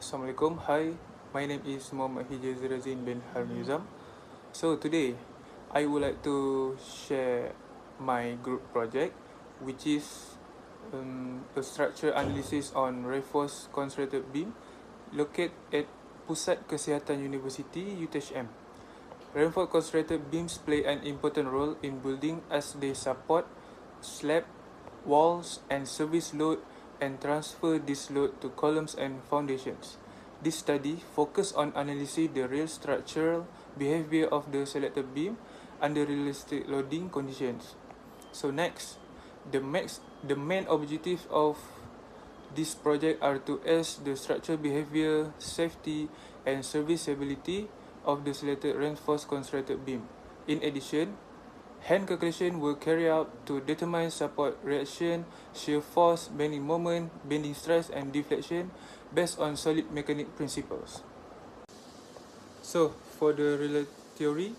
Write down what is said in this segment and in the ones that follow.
Assalamualaikum. Hi, my name is Muhammad Hijaz Razin bin Harmizam. So today, I would like to share my group project, which is a structure analysis on reinforced constructed beam located at Pusat Kesihatan University UTHM. Reinforced constructed beams play an important role in building as they support slab, walls, and service load and transfer this load to columns and foundations. This study focused on analyzing the real structural behavior of the selected beam under realistic loading conditions. So next, the main objectives of this project are to assess the structural behavior, safety, and serviceability of the selected reinforced constructed beam. In addition, hand calculation were carried out to determine support reaction, shear force, bending moment, bending stress, and deflection based on solid mechanic principles. So, for the related theory,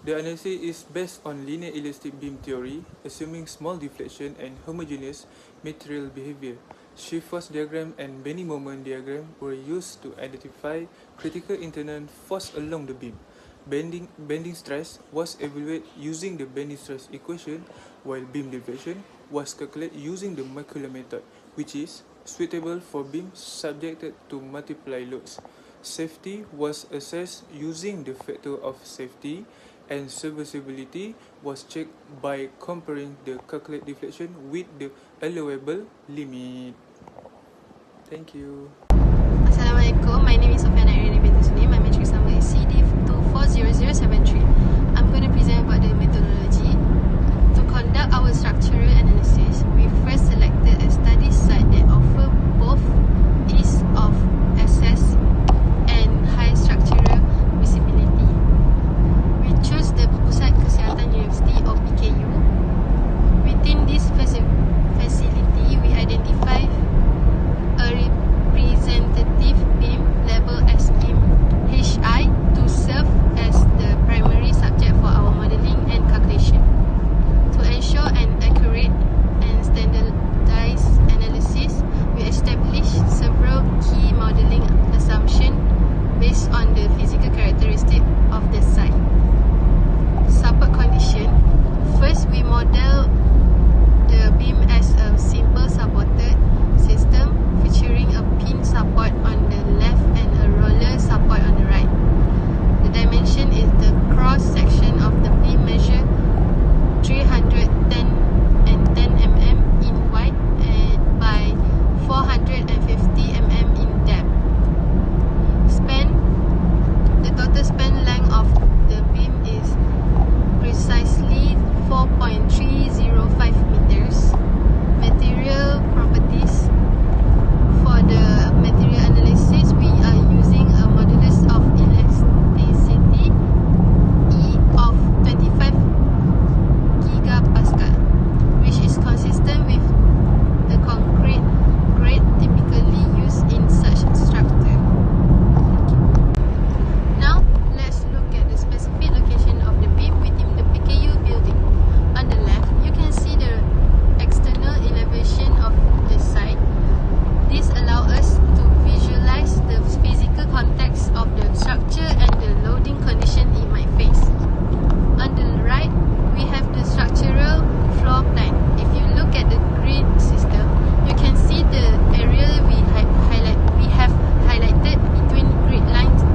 the analysis is based on linear elastic beam theory, assuming small deflection and homogeneous material behavior. Shear force diagram and bending moment diagram were used to identify critical internal force along the beam. Bending stress was evaluated using the bending stress equation, while beam deflection was calculated using the Macaulay method, which is suitable for beams subjected to multiple loads. Safety was assessed using the factor of safety, and serviceability was checked by comparing the calculated deflection with the allowable limit. Thank you. Assalamualaikum. My name is Sofiana Irene binti Sulim. My matrix number is CD240073. I'm going to present about the methodology. To conduct our structural analysis, we first selected a study site that offer both ease of access and high structural visibility. We chose the Pusat Kesihatan University or PKU. Within this facility, we identified a representative beam labeled as beam HI to serve as the primary subject for our modeling and calculation. To ensure an accurate and standardized analysis, we established several key modeling assumptions based on the physical characteristics of the site. Support condition. First, we model the beam as a simple supported system featuring a pin support on the left and a roller support on the right. The dimension is the cross section of the beam measure 310 mm in wide and by 450 mm in depth. Span. The total span length of the beam is precisely 4.305 meters. Material properties. For the material analysis, we are using a modulus of elasticity E of 25 gigapascal, which is consistent with the concrete grade typically used in such structure. Now, let's look at the specific location of the beam within the PKU building. On the left, you can see the external elevation of the site. This allows us to visualize the physical context of the structure and the loading condition it might face. On the right, we have the structural floor plan. If you look at the grid system, you can see the area we have highlighted between grid lines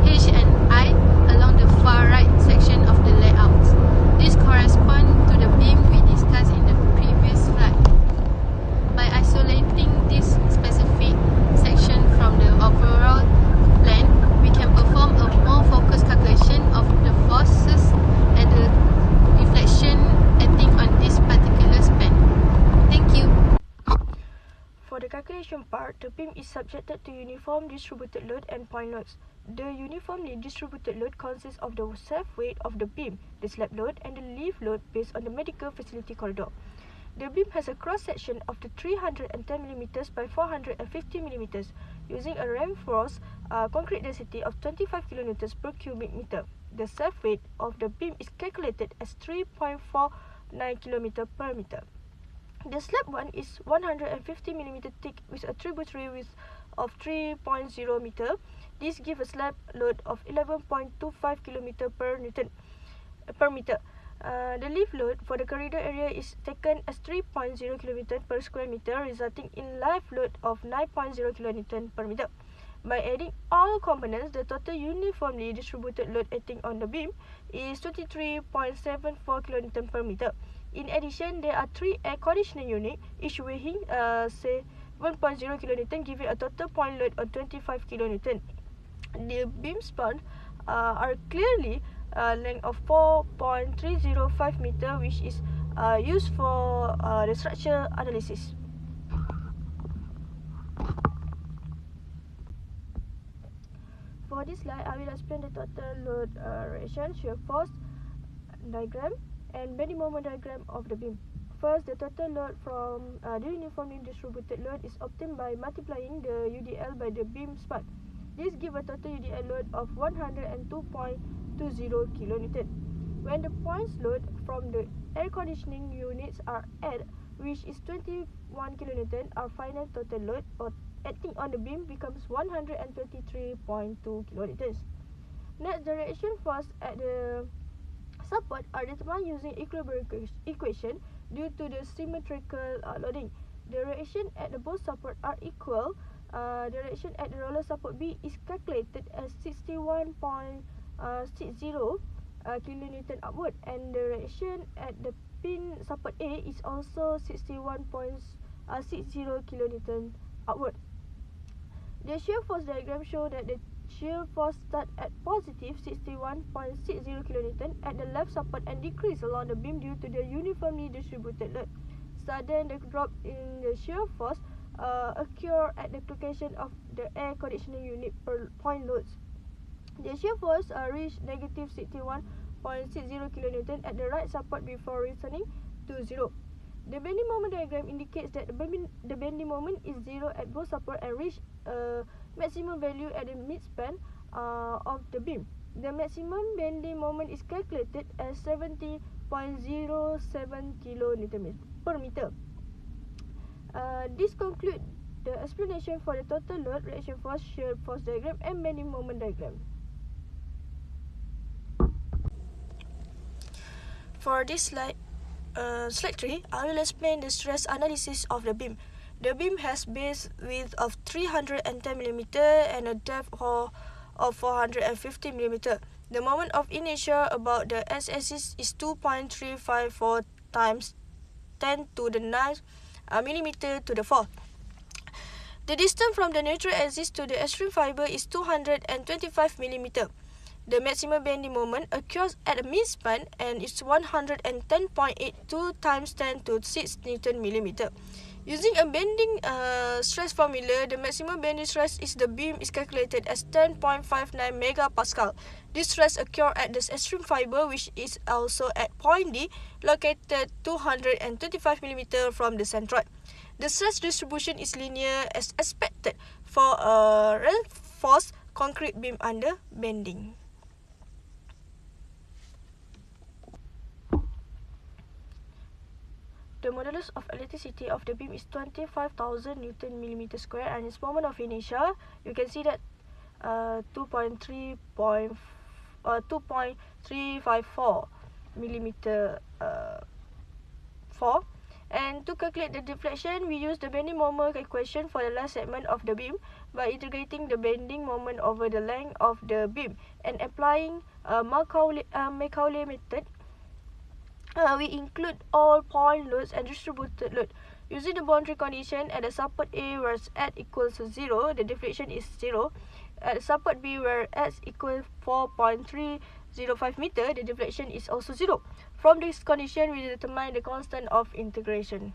H and I along the far right section of the layout. This corresponds to the beam we discussed in the previous slide. By isolating this specific section from the overall plan, we can perform a more focused calculation of the forces and the deflection acting on this particular span. Thank you. For the calculation part, the beam is subjected to uniform distributed load and point loads. The uniformly distributed load consists of the self-weight of the beam, the slab load, and the lift load based on the medical facility corridor. The beam has a cross-section of the 310 mm by 450 mm using a reinforced concrete density of 25 kN per cubic meter. The self-weight of the beam is calculated as 3.49 km per meter. The slab one is 150 mm thick with a tributary with of 3.0 meter. This gives a slab load of 11.25 km per meter. The lift load for the corridor area is taken as 3.0 kN per square meter, resulting in live load of 9.0 kN per meter. By adding all components, the total uniformly distributed load acting on the beam is 23.74 kN per meter. In addition, there are 3 air conditioning units, each weighing 7.0 kN, giving a total point load of 25 kN. The beam span are clearly length of 4.305 meter, which is used for the structure analysis. For this slide, I will explain the total load reaction, shear force diagram and bending moment diagram of the beam. First, the total load from the uniformly distributed load is obtained by multiplying the UDL by the beam span. This gives a total UDL load of 102.20 kN. When the points load from the air conditioning units are added, which is 21 kN, our final total load acting on the beam becomes 123.2 kN. Next, the reaction force at the support are determined using equilibrium equation due to the symmetrical loading. The reaction at the both support are equal. The reaction at the roller support B is calculated as 61.60 kN upward, and the reaction at the pin support A is also 61.60 kN upward. The shear force diagram shows that the shear force starts at positive 61.60 kN at the left support and decrease along the beam due to the uniformly distributed load. Sudden the drop in the shear force occur at the location of the air conditioning unit per point loads. The shear force reached negative 61.60 kN at the right support before returning to zero. The bending moment diagram indicates that the bending moment is zero at both support and reach a maximum value at the midspan of the beam. The maximum bending moment is calculated as 70.07 kN per meter. This concludes the explanation for the total load, reaction force, shear force diagram and bending moment diagram. For this slide 3, I will explain the stress analysis of the beam. The beam has base width of 310 mm and a depth of 450 mm. The moment of inertia about the x-axis is 2.354 times 10 to the 9 mm to the 4th. The distance from the neutral axis to the extreme fiber is 225 mm. The maximum bending moment occurs at the midspan and is 110.82 times 10 to 6 Nm. Using a bending stress formula, the maximum bending stress is the beam is calculated as 10.59 MPa. This stress occurs at the extreme fiber, which is also at point D, located 225 mm from the centroid. The stress distribution is linear as expected for a reinforced concrete beam under bending. The modulus of elasticity of the beam is 25,000 Nm², and its moment of inertia, you can see that 2.354 mm 4. And to calculate the deflection, we use the bending moment equation for the last segment of the beam by integrating the bending moment over the length of the beam and applying Macaulay method. We include all point loads and distributed load. Using the boundary condition at the support A where x equals to 0, the deflection is 0. At the support B where x equals 4.305 meter, the deflection is also 0. From this condition, we determine the constant of integration.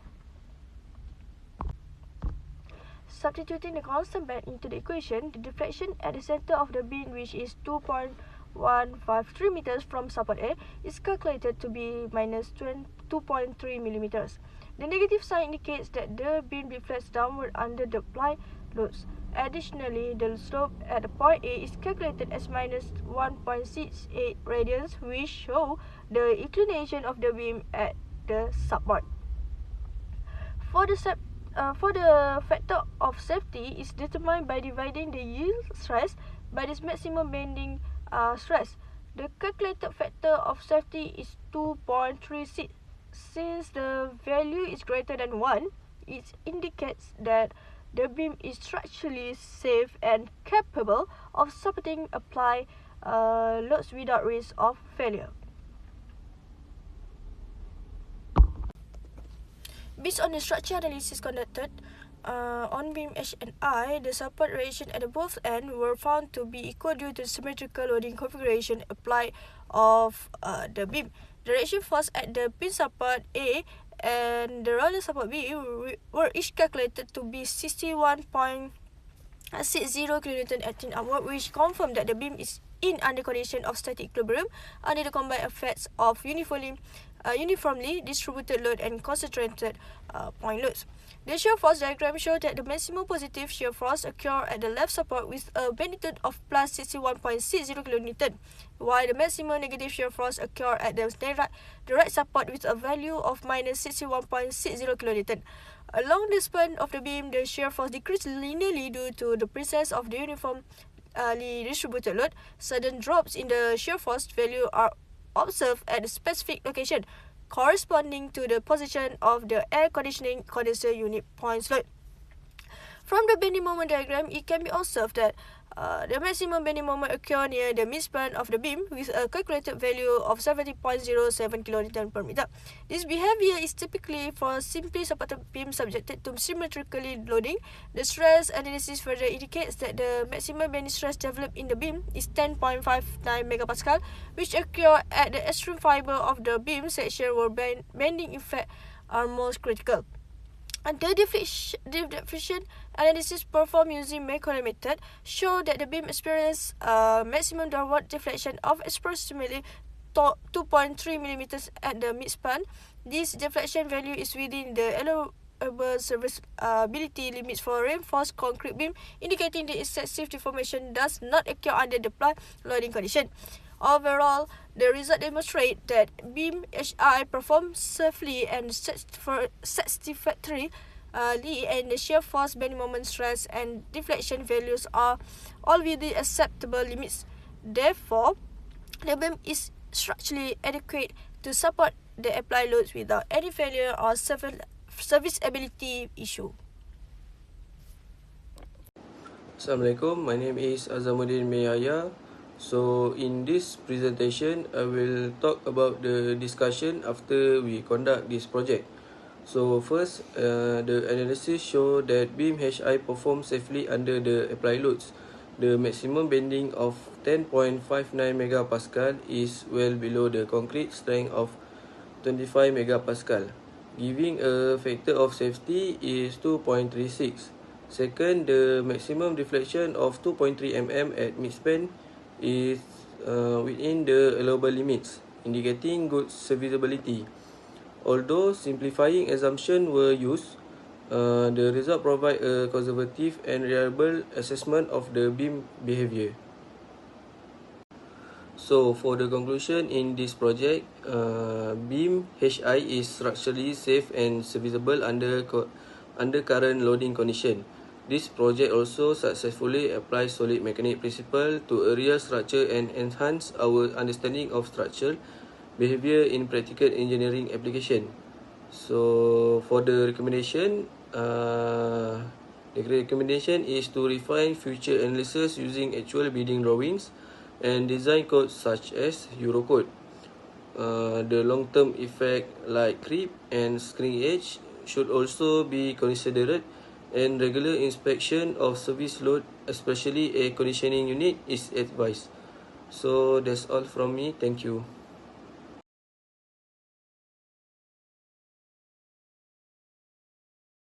Substituting the constant back into the equation, the deflection at the center of the beam, which is 2.153 meters from support A, is calculated to be minus 2.3 millimeters. The negative sign indicates that the beam deflects downward under the applied loads. Additionally, the slope at the point A is calculated as minus 1.68 radians, which show the inclination of the beam at the support. For the For the factor of safety is determined by dividing the yield stress by this maximum bending stress. The calculated factor of safety is 2.36. Since the value is greater than 1, it indicates that the beam is structurally safe and capable of supporting applied loads without risk of failure. Based on the structure analysis conducted on beam H&I, the support reaction at the both ends were found to be equal due to the symmetrical loading configuration applied of the beam. The reaction force at the pin support A and the roller support B were each calculated to be 61.60 kN at 10 upward, which confirmed that the beam is in under condition of static equilibrium under the combined effects of uniformly distributed load and concentrated point loads. The shear force diagram shows that the maximum positive shear force occurs at the left support with a magnitude of plus 61.60 kN, while the maximum negative shear force occurs at the right support with a value of minus 61.60 kN. Along the span of the beam, the shear force decreases linearly due to the presence of the uniformly distributed load. Sudden drops in the shear force value are observed at a specific location, corresponding to the position of the air conditioning condenser unit points load. From the bending moment diagram, it can be observed that the maximum bending moment occurs near the midspan of the beam with a calculated value of 70.07 kN per meter. This behavior is typically for simply supported beam subjected to symmetrically loading. The stress analysis further indicates that the maximum bending stress developed in the beam is 10.59 MPa, which occurs at the extreme fiber of the beam section where bending effect are most critical. The deflection analysis performed using Macquarie method show that the beam experienced maximum downward deflection of approximately 2.3 mm at the midspan. This deflection value is within the allowable serviceability limits for reinforced concrete beam, indicating the excessive deformation does not occur under the applied loading condition. Overall, the result demonstrate that beam HI performs safely and satisfactorily, and the shear force, bending moment, stress, and deflection values are all within acceptable limits. Therefore, the beam is structurally adequate to support the applied loads without any failure or serviceability issue. Assalamualaikum, my name is Azamuddin Meyaya. So in this presentation, I will talk about the discussion after we conduct this project. So first, the analysis show that beam HI performs safely under the applied loads. The maximum bending of 10.59 MPa is well below the concrete strength of 25 MPa, giving a factor of safety is 2.36. Second, the maximum deflection of 2.3 mm at midspan is within the allowable limits, indicating good serviceability. Although simplifying assumptions were used, the result provide a conservative and reliable assessment of the beam behavior. So for the conclusion in this project, beam HI is structurally safe and serviceable under current loading condition. This project also successfully applies solid mechanics principle to a real structure and enhance our understanding of structural behavior in practical engineering application. So for the recommendation, is to refine future analysis using actual building drawings and design codes such as Eurocode. The long-term effect like creep and screen edge should also be considered, and regular inspection of service load, especially air conditioning unit, is advised. So that's all from me. Thank you.